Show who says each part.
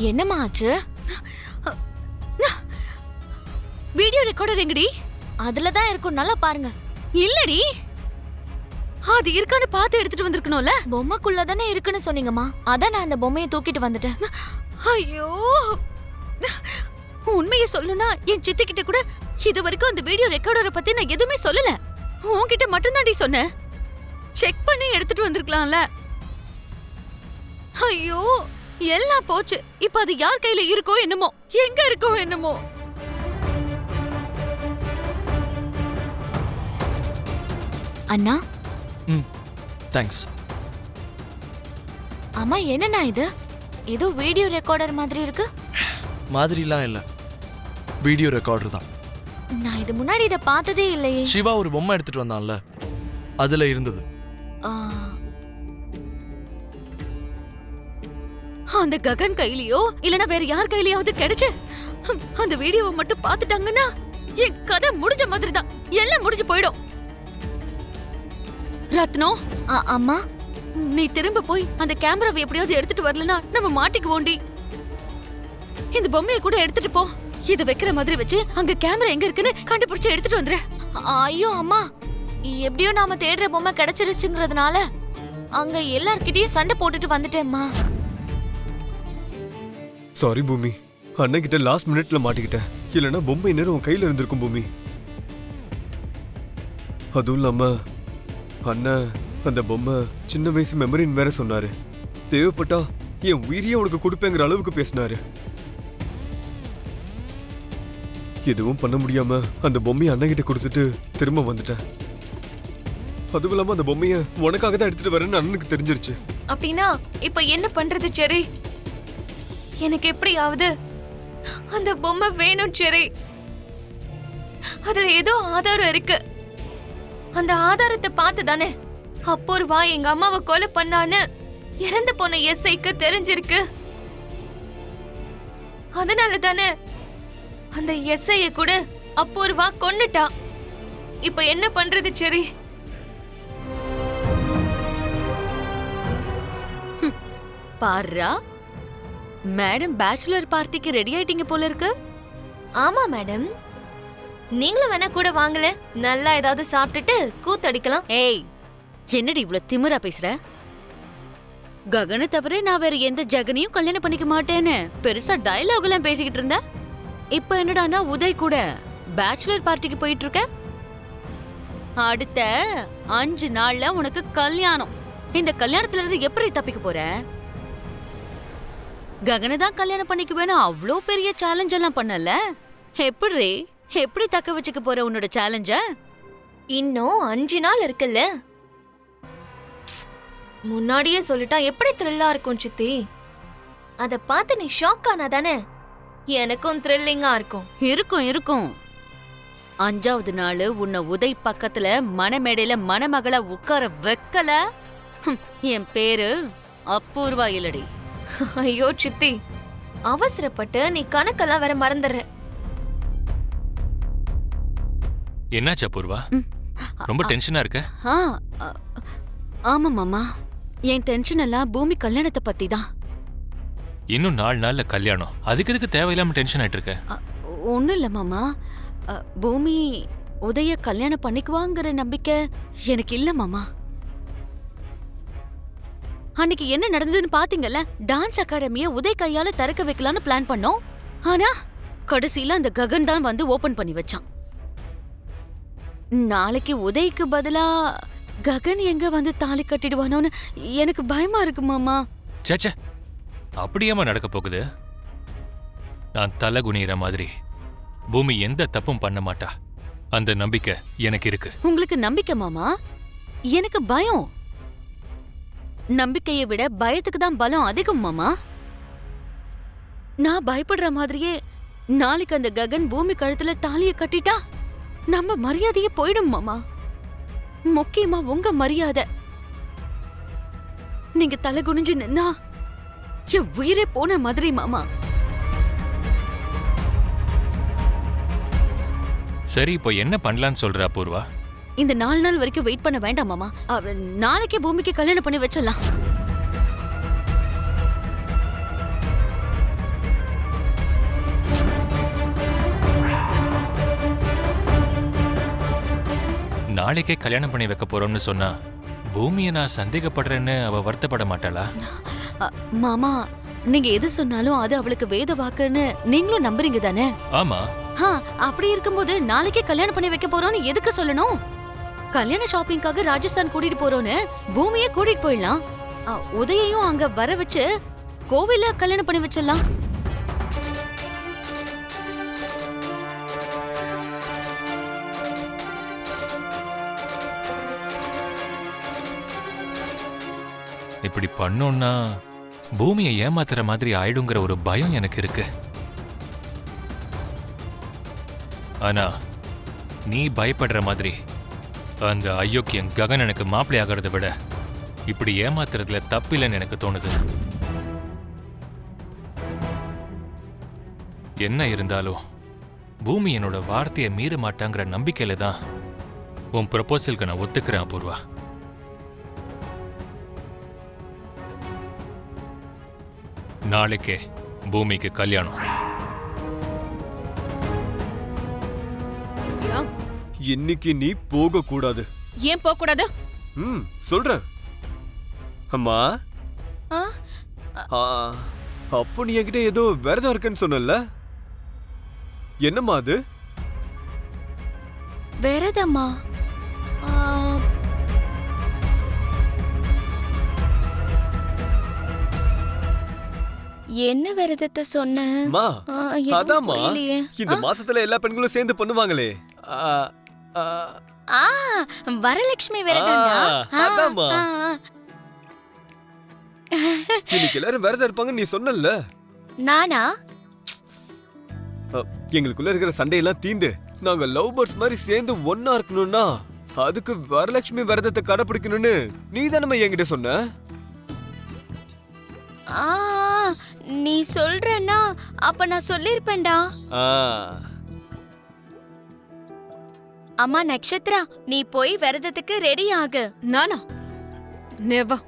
Speaker 1: என்னம்மா ஆச்சு? Video recorder எங்கடி? அதுல தான் இருக்கும், நல்லா பாருங்க. இல்லடி, அது இருக்கான்னு பார்த்து எடுத்துட்டு வந்திருக்கணும்ல. பொம்மைக்குள்ள தானே இருக்குன்னு சொன்னீங்கம்மா, அதான் நான் அந்த பொம்மையை தூக்கிட்டு வந்துட்டேன். ஐயோ, உண்மையை சொல்லணும்னா என் சித்தி கிட்ட கூட இது வரைக்கும் அந்த வீடியோ ரெக்கார்டரை பத்தி நான் எதுவுமே சொல்லல. உன்கிட்ட மட்டும் தாண்டி சொன்னேன். செக் பண்ணி எடுத்துட்டு வந்திருக்கலாம்ல. ஐயோ, எல்லாம் போச்சு. இப்ப அது யார் கையில இருக்கோ என்னமோ, எங்க இருக்கோ என்னமோ. அண்ணா.
Speaker 2: தேங்க்ஸ்.
Speaker 1: அம்மா, என்னண்ணா இது? ஏதோ வீடியோ ரெக்கார்டர் மாதிரி இருக்கு.
Speaker 2: மாதிரிலாம் இல்ல, வீடியோ ரெக்கார்டர் தான்.
Speaker 1: நான் இது முன்னாடி இத பார்த்ததே இல்லையே.
Speaker 2: சிவா ஒரு பொம்மை எடுத்துட்டு வந்தான்ல, அதுல இருந்தது.
Speaker 1: அந்த ககன் கையிலயோ இல்லனா வேற யார் கையிலயாவது கிடைச்சு அந்த வீடியோவை மட்டும் பார்த்துட்டாங்கன்னா என் கதை முடிஞ்ச மாதிரி தான். எல்லாம் முடிஞ்சு போயிடும். ரத்னோ. அம்மா, நீ திரும்ப போய் அந்த கேமராவை எப்படியாவது எடுத்துட்டு வரலனா நம்ம மாட்டிக்குவோண்டி. இந்த பொம்மையை கூட எடுத்துட்டு போ. இத வைக்கிற மாதிரி வச்சு அங்க கேமரா எங்க இருக்குன்னு கண்டுபிடிச்சு எடுத்துட்டு வந்துரு. ஐயோ அம்மா, எப்படியோ நாம தேடுற பொம்மை கிடைச்சிருச்சுங்கிறதுனால அங்க எல்லார்கிட்டயும் சண்டை போட்டுட்டு வந்துட்டேம்மா.
Speaker 3: சாரி பூமி, அண்ணன் கிட்ட லாஸ்ட் மினிட்ல மாட்டிக்கிட்டேன். இல்லனா பொம்மை நேரம் உன் கையில இருந்திருக்கும் பூமி. அதுவும் இல்லாம அண்ணன் அந்த பொம்மை சின்ன வயசு மெமரின்னு வேற சொன்னாரு. தேவைப்பட்டா என் உயிரியே உனக்கு கொடுப்பேங்கிற அளவுக்கு பேசினாரு. எதுவும் பண்ண முடியாம அந்த பொம்மையை அண்ணன் கிட்ட கொடுத்துட்டு திரும்ப வந்துட்டேன். அதுவும் இல்லாம அந்த பொம்மைய உனக்காக தான் எடுத்துட்டு வரேன்னு அண்ணனுக்கு தெரிஞ்சிருச்சு.
Speaker 4: அப்படின்னா இப்ப என்ன பண்றது செரி? எனக்கு எப்படியாவது அந்த பொம்மை வேணும் செரி. அதுல ஏதோ ஆதாரம் இருக்கு. அந்த ஆதாரத்தை பார்த்து தானே அப்பூர்வா எங்க அம்மாவை கொலை பண்ணான்னு இறந்து போன எஸ்ஐக்கு தெரிஞ்சிருக்கு. அதனால தானே அந்த எஸ்ஐய கூட அப்பூர்வா கொன்னுட்டா. இப்ப என்ன பண்றது செரி?
Speaker 1: பாருடா, மேடம் பேச்சுலர் பார்ட்டிக்கு ரெடி ஆயிட்டீங்க போல இருக்கு.
Speaker 4: ஆமா மேடம், நீங்களும் வேணா கூட வாங்கல, நல்லா ஏதாவது சாப்பிட்டுட்டு கூத்தடிக்கலாம்.
Speaker 1: ஏய், என்னடி இவ்வளவு திமிரா பேசுற? ககனை தவிர நான் வேற எந்த ஜெகனையும் கல்யாணம் பண்ணிக்க மாட்டேன்னு பெருசா டயலாக் எல்லாம் பேசிக்கிட்டு இருந்த. இப்ப என்னடானா உதய் கூட பேச்சுலர் பார்ட்டிக்கு போயிட்டு இருக்க. அடுத்த 5 நாள்ல உனக்கு கல்யாணம். இந்த கல்யாணத்துல இருந்து எப்படி தப்பிக்க போற? ககனை தான் கல்யாணம் பண்ணிக்க வேணும் அவ்வளோ பெரிய சேலஞ்ச் எல்லாம் பண்ணல. எப்படி தக்க வச்சுக்க போற உன்னோட சேலஞ்ச?
Speaker 4: இன்னும் 5 நாள் இருக்குல்ல. முன்னாடியே சொல்லிட்டா எப்படி த்ரில்லா இருக்கும் சித்தி? அத பார்த்து நீ ஷாக் ஆனா தானே எனக்கும் த்ரில்லிங்கா இருக்கும்.
Speaker 1: இருக்கும். 5வது நாள் உன்னை உதய் பக்கத்துல மணமேடையில மணமகளா உட்கார வைக்கல, என் பேரு அப்பூர்வா இல்லடி.
Speaker 4: ஐயோ சித்தி, அவசரப்பட்டு நீ கணக்கெல்லாம் வேற மறந்துடுற.
Speaker 5: என்னாச்சு அப்பூர்வா? ரொம்ப டென்ஷனா இருக்க?
Speaker 1: ஆமா மாமா, என் டென்ஷன் எல்லாம் பூமி கல்யாணத்தை பத்தி தான்.
Speaker 5: இன்னும் 4 நாள்ல கல்யாணம், அதுக்கு எதுக்கு தேவையில்லாம டென்ஷன் ஆயிட்டு இருக்க?
Speaker 1: ஒண்ணும் இல்ல மாமா, பூமி உதய கல்யாணம் பண்ணிக்குவாங்கிற நம்பிக்கை எனக்கு இல்ல மாமா. அன்னைக்கு என்ன நடந்ததுன்னு பாத்தீங்கல்ல? டான்ஸ் அகாடமிய உதய் கையால திறக்க வைக்கலான்னு பிளான் பண்ணோம். ஆனா கடைசியில அந்த ககன் தான் வந்து ஓபன் பண்ணி வச்சான். நாளைக்கு உதய்க்கு பதிலா ககன் எங்க வந்து தாலி கட்டிடுவானோன்னு எனக்கு பயமா இருக்கு மாமா.
Speaker 5: சேச்சே, அப்படியேமா நடக்க போகுது? நான் தலை குனிகிற மாதிரி பூமி எந்த தப்பும் பண்ண மாட்டா, அந்த நம்பிக்கை எனக்கு இருக்கு.
Speaker 1: உங்களுக்கு நம்பிக்கை மாமா, எனக்கு பயம். நம்பிக்கையை விட பயத்துக்கு தான் பலம் அதிகம் மாமா. நான் பயப்படுற மாதிரியே நாளைக்கு அந்த ககன் பூமி கழுத்துல தாலிய கட்டிட்டா நம்ம மரியாதையே போயிடும் மாமா. முக்கியமா உங்க மரியாதை. நீங்க தலை குனிஞ்சு நின்னா என் உயிரே போன மாதிரி மாமா.
Speaker 5: சரி, இப்போ என்ன பண்ணலான்னு சொல்ற அப்பூர்வா?
Speaker 1: இந்த 4 நாள் வரைக்கும் வெயிட் பண்ண வேண்டாம் மாமா. நாளைக்கே பூமிக்கு கல்யாணம் பண்ணி வச்சிடலாம்.
Speaker 5: நாளைக்கே கல்யாணம் பண்ணி வைக்க போறோம்னு சொன்னா பூமியை நான் சந்தேகப்படுறேன்னு அவ வருத்தப்பட மாட்டாளா?
Speaker 1: மாமா, நீங்க எது சொன்னாலும் அது அவளுக்கு வேத வாக்குன்னு நீங்களும் நம்புறீங்க தானே?
Speaker 5: ஆமா.
Speaker 1: அப்படி இருக்கும்போது நாளைக்கே கல்யாணம் பண்ணி வைக்க போறோம்னு எதுக்கு சொல்லணும்? கல்யாண ஷாப்பிங்காக ராஜஸ்தான் கூட்டிட்டு போறோம்னு பூமியை கூட்டிட்டு போயிடலாம். உதயையும் அங்க வர வச்சு கோவில்ல கல்யாணம் பண்ணி வச்சிடலாம்.
Speaker 5: இப்படி பண்ணோம்னா பூமியை ஏமாத்துற மாதிரி ஆயிடுங்கிற ஒரு பயம் எனக்கு இருக்கு. ஆனா நீ பயப்படுற மாதிரி அந்த அயோக்கியன் ககன் எனக்கு மாப்பிள்ளை ஆகிறத விட இப்படி ஏமாத்துறதுல தப்பில்லைன்னு எனக்கு தோணுது. என்ன இருந்தாலும் பூமி என்னோட வார்த்தையை மீற மாட்டாங்கிற நம்பிக்கையில தான் உன் ப்ரொபோசலுக்கு நான் ஒத்துக்கிறேன் அபூர்வா. நாளைக்கே பூமிக்கு கல்யாணம்.
Speaker 3: இன்னைக்கு நீ போக கூடாது.
Speaker 4: ஏன் போக கூடாது?
Speaker 3: சொல்றேன். அம்மா, அப்போ நீ என்கிட்ட ஏதோ விரதம் இருக்குன்னு சொன்னல, என்னம்மா அது?
Speaker 4: விரதம்மா? என்ன விரதத்தை சொன்ன?
Speaker 3: அதாம்மா, இந்த மாசத்துல எல்லா பெண்களும் சேர்ந்து பண்ணுவாங்களே,
Speaker 4: வரலட்சுமி விரதம்டா.
Speaker 3: அதாம்மா. இன்னைக்கு எல்லாரும் விரதம் இருப்பாங்க நீ சொன்னல.
Speaker 4: நானா?
Speaker 3: எங்களுக்குள்ள இருக்கிற சண்டையெல்லாம் தீந்து நாங்க லவ் பேர்ட்ஸ் மாதிரி சேர்ந்து ஒன்னா இருக்கணும்னா அதுக்கு வரலட்சுமி விரதத்தை கடைபிடிக்கணும்னு நீ தானே என்கிட்ட சொன்ன.
Speaker 4: நீ சொல்றேன்னா அப்ப நான் சொல்லிருப்பேன்டா. அம்மா நக்ஷத்ரா, நீ போய் விரதத்துக்கு ரெடி ஆகு.
Speaker 6: நானா? நெவர்.